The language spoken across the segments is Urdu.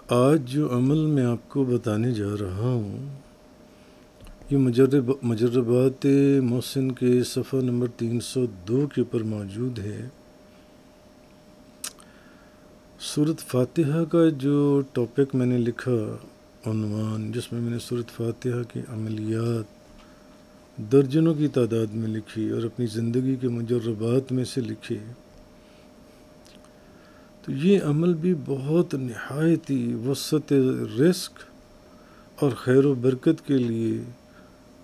آج جو عمل میں آپ کو بتانے جا رہا ہوں یہ مجربات محسن کے صفحہ نمبر 302 کے اوپر موجود ہے۔ سورۃ فاتحہ کا جو ٹاپک میں نے لکھا، عنوان جس میں نے سورۃ فاتحہ کی عملیات درجنوں کی تعداد میں لکھی اور اپنی زندگی کے مجربات میں سے لکھے، تو یہ عمل بھی بہت نہایت ہی وسعت رزق اور خیر و برکت کے لیے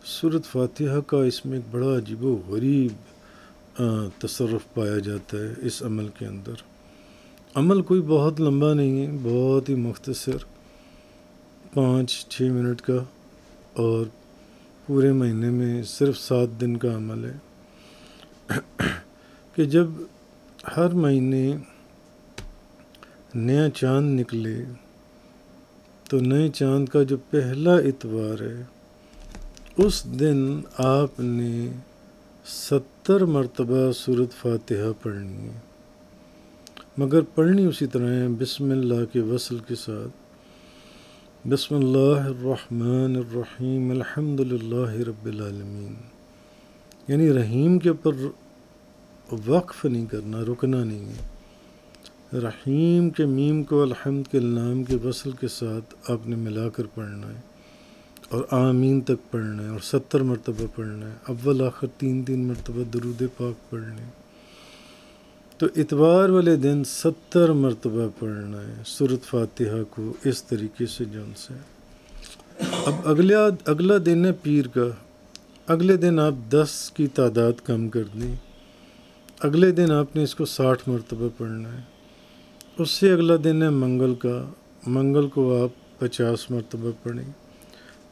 سورۃ فاتحہ کا اس میں ایک بڑا عجیب و غریب تصرف پایا جاتا ہے۔ اس عمل کے اندر عمل کوئی بہت لمبا نہیں ہے، بہت ہی مختصر 5-6 منٹ کا، اور پورے مہینے میں صرف 7 دن کا عمل ہے کہ جب ہر مہینے نیا چاند نکلے تو نئے چاند کا جو پہلا اتوار ہے اس دن آپ نے 70 مرتبہ سورۃ فاتحہ پڑھنی ہے، مگر پڑھنی اسی طرح ہے بسم اللہ کے وصل کے ساتھ، بسم اللہ الرحمن الرحیم الحمد للہ رب العالمین، یعنی رحیم کے اوپر وقف نہیں کرنا، رکنا نہیں ہے۔ رحیم کے میم کو الحمد کے نام کے وصل کے ساتھ آپ نے ملا کر پڑھنا ہے اور آمین تک پڑھنا ہے اور 70 مرتبہ پڑھنا ہے، اول آخر 3 مرتبہ درود پاک پڑھنا ہے۔ تو اتوار والے دن 70 مرتبہ پڑھنا ہے سورۃ فاتحہ کو اس طریقے سے جون سے۔ اب اگلا دن ہے پیر کا، اگلے دن آپ 10 کی تعداد کم کر دیں، اگلے دن آپ نے اس کو 60 مرتبہ پڑھنا ہے۔ اس سے اگلا دن ہے منگل کا، منگل کو آپ 50 مرتبہ پڑھیں۔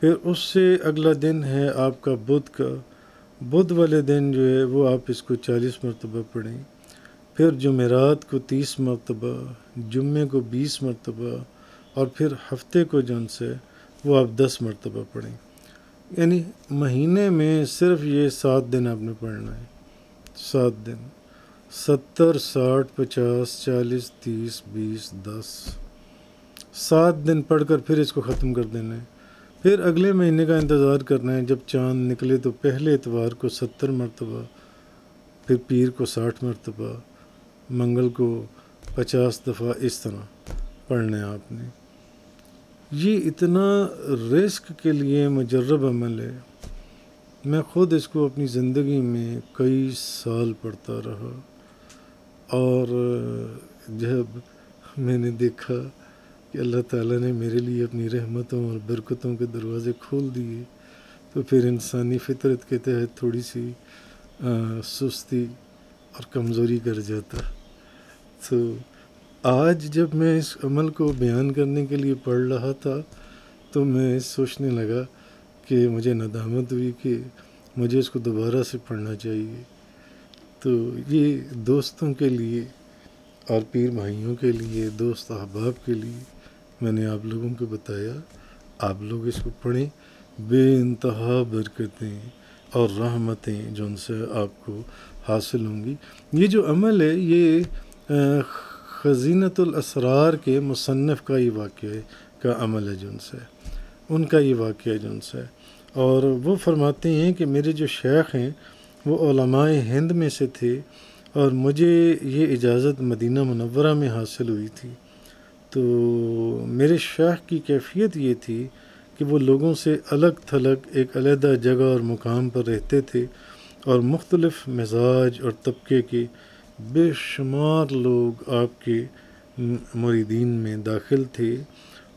پھر اس سے اگلا دن ہے آپ کا بدھ کا، بدھ والے دن جو ہے وہ آپ اس کو 40 مرتبہ پڑھیں۔ پھر جمعرات کو 30 مرتبہ، جمعے کو 20 مرتبہ، اور پھر ہفتے کو جون سے وہ آپ 10 مرتبہ پڑھیں۔ یعنی مہینے میں صرف یہ 7 دن آپ نے پڑھنا ہے، 7 دن، 70 60 50 40 30 20 10، 7 دن پڑھ کر پھر اس کو ختم کر دینا ہے۔ پھر اگلے مہینے کا انتظار کرنا ہے، جب چاند نکلے تو پہلے اتوار کو 70 مرتبہ، پھر پیر کو 60 مرتبہ، منگل کو 50 دفعہ، اس طرح پڑھنا ہے آپ نے۔ یہ اتنا رزق کے لیے مجرب عمل ہے، میں خود اس کو اپنی زندگی میں کئی سال پڑھتا رہا، اور جب میں نے دیکھا کہ اللہ تعالیٰ نے میرے لیے اپنی رحمتوں اور برکتوں کے دروازے کھول دیے، تو پھر انسانی فطرت کے تحت تھوڑی سی سستی اور کمزوری کر جاتا۔ تو آج جب میں اس عمل کو بیان کرنے کے لیے پڑھ رہا تھا تو میں سوچنے لگا کہ مجھے ندامت ہوئی کہ مجھے اس کو دوبارہ سے پڑھنا چاہیے۔ تو یہ دوستوں کے لیے اور پیر بھائیوں کے لیے، دوست احباب کے لیے میں نے آپ لوگوں کو بتایا، آپ لوگ اس کو پڑھیں، بے انتہا برکتیں اور رحمتیں جو ان سے آپ کو حاصل ہوں گی۔ یہ جو عمل ہے یہ خزینۃ الاسرار کے مصنف کا یہ واقعہ کا عمل ہے، جو ان سے ان کا یہ واقعہ جو ان سے، اور وہ فرماتے ہیں کہ میرے جو شیخ ہیں وہ علماء ہند میں سے تھے، اور مجھے یہ اجازت مدینہ منورہ میں حاصل ہوئی تھی۔ تو میرے شیخ کی کیفیت یہ تھی کہ وہ لوگوں سے الگ تھلگ ایک علیحدہ جگہ اور مقام پر رہتے تھے، اور مختلف مزاج اور طبقے کے بے شمار لوگ آپ کے مریدین میں داخل تھے،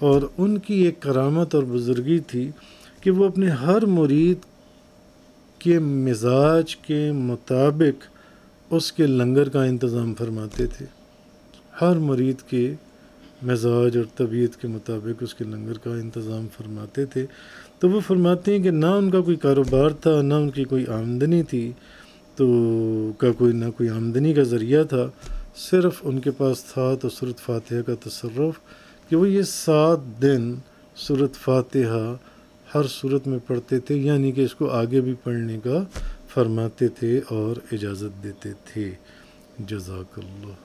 اور ان کی ایک کرامت اور بزرگی تھی کہ وہ اپنے ہر مرید کے مزاج کے مطابق اس کے لنگر کا انتظام فرماتے تھے، ہر مرید کے مزاج اور طبیعت کے مطابق اس کے لنگر کا انتظام فرماتے تھے۔ تو وہ فرماتے ہیں کہ نہ ان کا کوئی کاروبار تھا، نہ ان کی کوئی آمدنی تھی، تو نہ کوئی آمدنی کا ذریعہ تھا، صرف ان کے پاس تھا تو سورۃ فاتحہ کا تصرف، کہ وہ یہ 7 دن سورۃ فاتحہ ہر صورت میں پڑھتے تھے، یعنی کہ اس کو آگے بھی پڑھنے کا فرماتے تھے اور اجازت دیتے تھے۔ جزاک اللہ۔